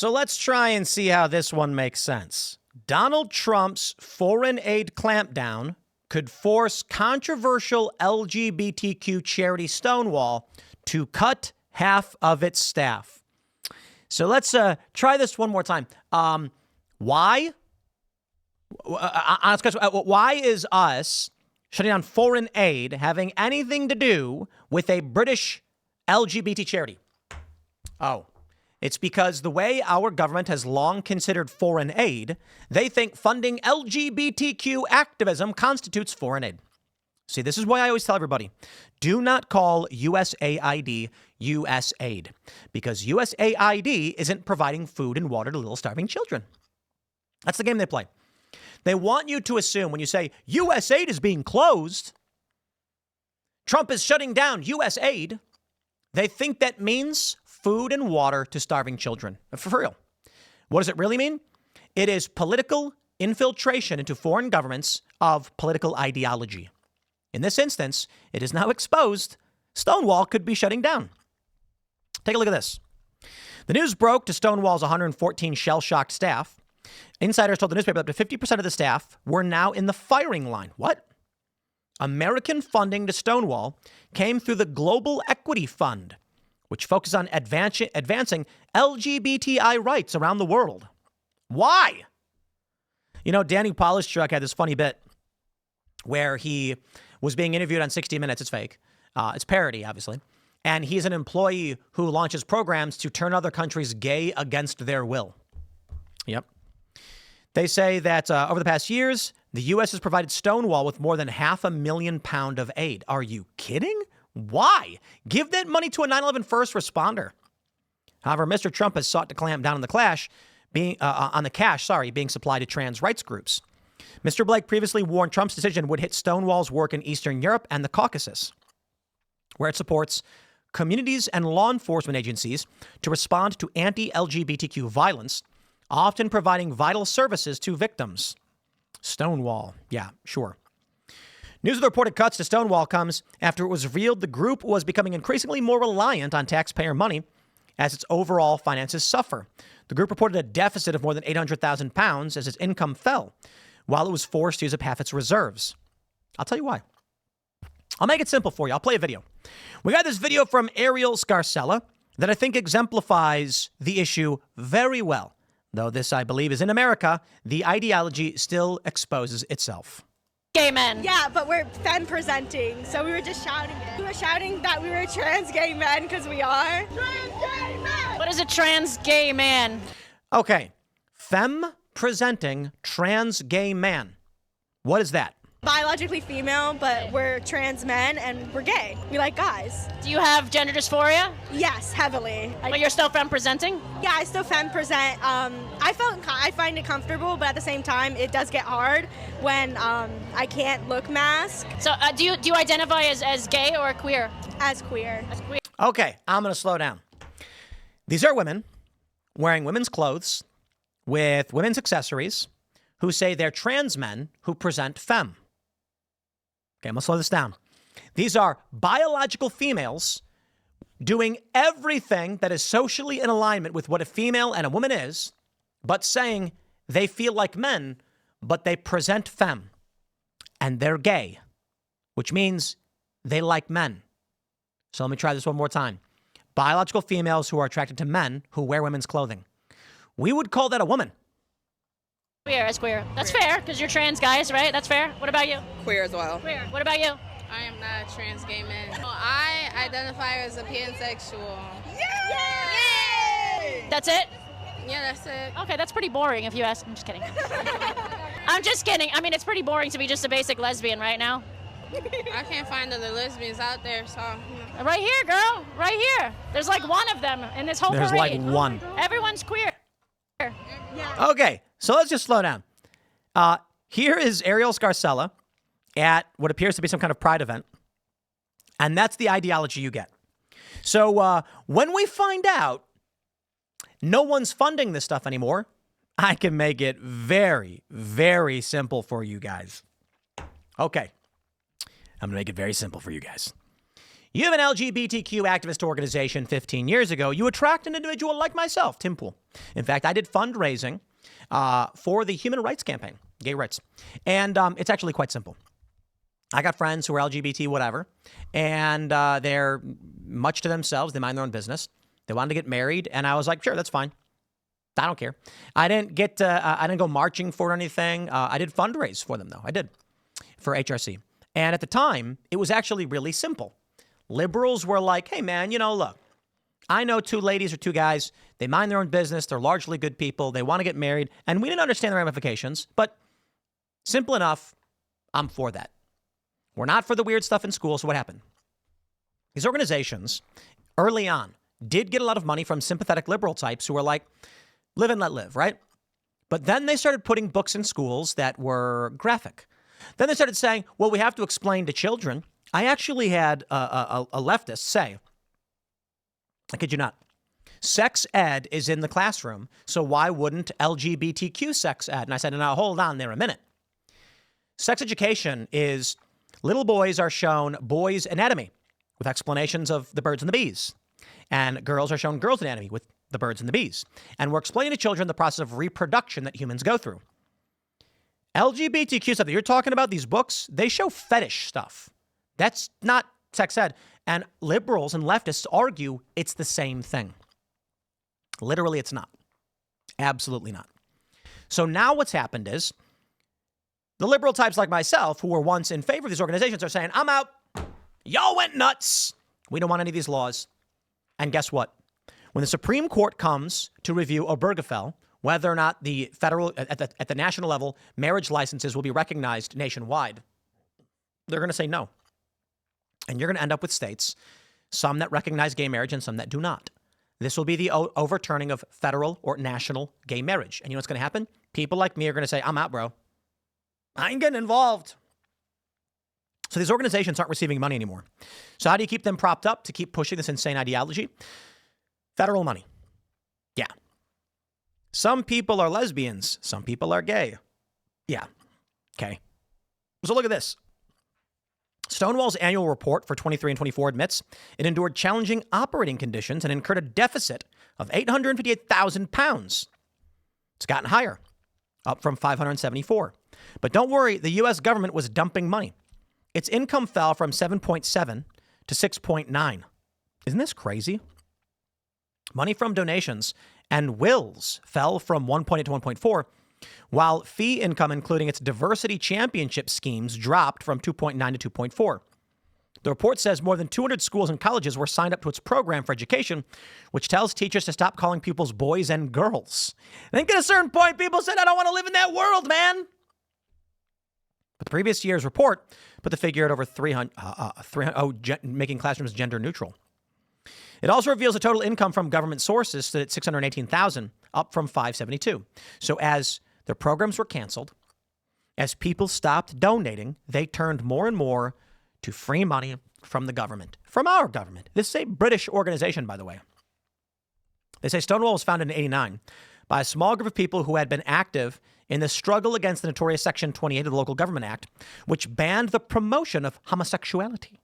So let's try and see how this one makes sense. Donald Trump's foreign aid clampdown could force controversial LGBTQ charity Stonewall to cut half of its staff. So let's try this one more time. Why? Honest question, why is us shutting down foreign aid having anything to do with a British LGBT charity? Oh, it's because the way our government has long considered foreign aid, they think funding LGBTQ activism constitutes foreign aid. See, this is why I always tell everybody, do not call USAID USAID, because USAID isn't providing food and water to little starving children. That's the game they play. They want you to assume when you say USAID is being closed, Trump is shutting down USAID, they think that means food and water to starving children. For real. What does it really mean? It is political infiltration into foreign governments of political ideology. In this instance, it is now exposed Stonewall could be shutting down. Take a look at this. The news broke to Stonewall's 114 shell-shocked staff. Insiders told the newspaper that up to 50% of the staff were now in the firing line. What? American funding to Stonewall came through the Global Equity Fund, which focuses on advancing LGBTI rights around the world. Why? You know, Danny Polishchuk had this funny bit where he was being interviewed on 60 Minutes. It's fake. It's parody, obviously. And he's an employee who launches programs to turn other countries gay against their will. Yep. They say that over the past years, the U.S. has provided Stonewall with more than £500,000 of aid. Are you kidding? Why? Give that money to a 9/11 first responder. However, Mr. Trump has sought to clamp down on the cash being supplied to trans rights groups. Mr. Blake previously warned Trump's decision would hit Stonewall's work in Eastern Europe and the Caucasus, where it supports communities and law enforcement agencies to respond to anti-LGBTQ violence, often providing vital services to victims. Stonewall. Yeah, sure. News of the reported cuts to Stonewall comes after it was revealed the group was becoming increasingly more reliant on taxpayer money as its overall finances suffer. The group reported a deficit of more than £800,000 as its income fell, while it was forced to use up half its reserves. I'll tell you why. I'll make it simple for you. I'll play a video. We got this video from Ariel Scarcella that I think exemplifies the issue very well. Though this, I believe, is in America, the ideology still exposes itself. Gay men. Yeah, but we're femme presenting, so we were just shouting it. We were shouting that we were trans gay men because we are. Trans gay men! What is a trans gay man? Okay. Femme presenting trans gay man. What is that? Biologically female, but we're trans men and we're gay. We like guys. Do you have gender dysphoria? Yes, heavily. But you're still femme presenting? Yeah, I still femme present. I find it comfortable, but at the same time, it does get hard when I can't look masked. So do you identify as gay or queer? As queer. As queer. Okay, I'm going to slow down. These are women wearing women's clothes with women's accessories who say they're trans men who present femme. Okay, I'm going to slow this down. These are biological females doing everything that is socially in alignment with what a female and a woman is, but saying they feel like men, but they present femme. And they're gay, which means they like men. So let me try this one more time. Biological females who are attracted to men who wear women's clothing. We would call that a woman. Queer as queer. That's fair, because you're trans guys, right? That's fair. What about you? Queer as well. Queer. What about you? I am not a trans gay man. I identify as a pansexual. Yay! That's it? Yeah, that's it. Okay, that's pretty boring if you ask. I'm just kidding. I'm just kidding. I mean, it's pretty boring to be just a basic lesbian right now. I can't find other lesbians out there, so. Right here, girl. Right here. There's like one of them in this whole There's parade. like one. Everyone's queer. Okay, so let's just slow down. Here is Ariel Scarcella at what appears to be some kind of pride event. And that's the ideology you get. So when we find out no one's funding this stuff anymore, I can make it very, very simple for you guys. Okay. I'm going to make it very simple for you guys. You have an LGBTQ activist organization 15 years ago. You attract an individual like myself, Tim Pool. In fact, I did fundraising for the Human Rights Campaign, gay rights. And it's actually quite simple. I got friends who are LGBT, whatever, and they're much to themselves. They mind their own business. They wanted to get married, and I was like, sure, that's fine. I don't care. I didn't go marching for anything. I did fundraise for them, though. I did for HRC. And at the time, it was actually really simple. Liberals were like, hey, man, look, I know 2 ladies or 2 guys. They mind their own business. They're largely good people. They want to get married. And we didn't understand the ramifications, but simple enough, I'm for that. We're not for the weird stuff in school. So what happened? These organizations early on did get a lot of money from sympathetic liberal types who were like, live and let live, right? But then they started putting books in schools that were graphic. Then they started saying, well, we have to explain to children. I actually had a leftist say, I kid you not, sex ed is in the classroom, so why wouldn't LGBTQ sex ed? And I said, now hold on there a minute. Sex education is little boys are shown boys' anatomy with explanations of the birds and the bees, and girls are shown girls' anatomy with the birds and the bees. And we're explaining to children the process of reproduction that humans go through. LGBTQ stuff that you're talking about, these books, they show fetish stuff. That's not sex ed. And liberals and leftists argue it's the same thing. Literally, it's not. Absolutely not. So now what's happened is the liberal types like myself, who were once in favor of these organizations, are saying, I'm out. Y'all went nuts. We don't want any of these laws. And guess what? When the Supreme Court comes to review Obergefell, whether or not the federal, at the national level, marriage licenses will be recognized nationwide, they're going to say no. And you're going to end up with states, some that recognize gay marriage and some that do not. This will be the overturning of federal or national gay marriage. And you know what's going to happen? People like me are going to say, I'm out, bro. I ain't getting involved. So these organizations aren't receiving money anymore. So how do you keep them propped up to keep pushing this insane ideology? Federal money. Yeah. Some people are lesbians. Some people are gay. Yeah. Okay. So look at this. Stonewall's annual report for 23 and 24 admits it endured challenging operating conditions and incurred a deficit of 858,000 pounds. It's gotten higher, up from 574. But don't worry, the U.S. government was dumping money. Its income fell from 7.7 to 6.9. Isn't this crazy? Money from donations and wills fell from 1.8 to 1.4, while fee income, including its diversity championship schemes, dropped from 2.9 to 2.4. The report says more than 200 schools and colleges were signed up to its program for education, which tells teachers to stop calling pupils boys and girls. I think at a certain point, people said, I don't want to live in that world, man. But the previous year's report put the figure at over 300, making classrooms gender neutral. It also reveals the total income from government sources stood at 618,000, up from 572. So as their programs were canceled, as people stopped donating, they turned more and more to free money from the government, from our government. This is a British organization, by the way. They say Stonewall was founded in 1989 by a small group of people who had been active in the struggle against the notorious Section 28 of the Local Government Act, which banned the promotion of homosexuality.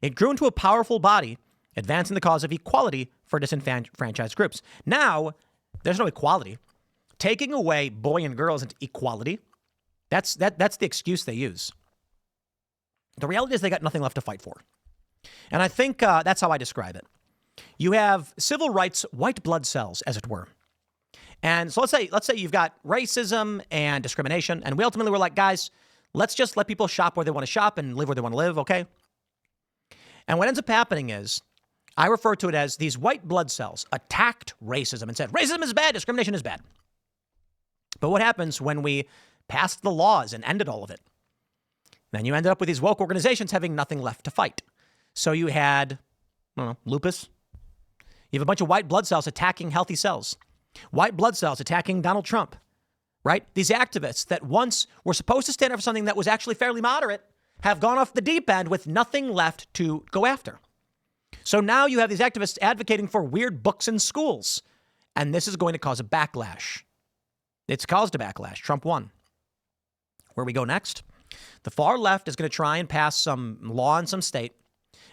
It grew into a powerful body, advancing the cause of equality for disenfranchised groups. Now, there's no equality. Taking away boy and girls into equality, that's the excuse they use. The reality is they got nothing left to fight for. And I think that's how I describe it. You have civil rights white blood cells, as it were. And so let's say you've got racism and discrimination, and we ultimately were like, guys, let's just let people shop where they want to shop and live where they want to live, okay? And what ends up happening is, I refer to it as these white blood cells attacked racism and said, racism is bad, discrimination is bad. But what happens when we passed the laws and ended all of it? Then you ended up with these woke organizations having nothing left to fight. So you had, lupus. You have a bunch of white blood cells attacking healthy cells. White blood cells attacking Donald Trump, right? These activists that once were supposed to stand up for something that was actually fairly moderate have gone off the deep end with nothing left to go after. So now you have these activists advocating for weird books in schools. And this is going to cause a backlash. It's caused a backlash. Trump won. Where we go next? The far left is going to try and pass some law in some state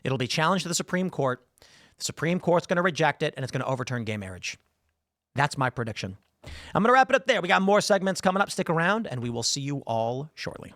It'll be challenged to the Supreme Court. The Supreme Court's going to reject it, and it's going to overturn gay marriage. That's my prediction. I'm going to wrap it up there. We got more segments coming up. Stick around, and we will see you all shortly.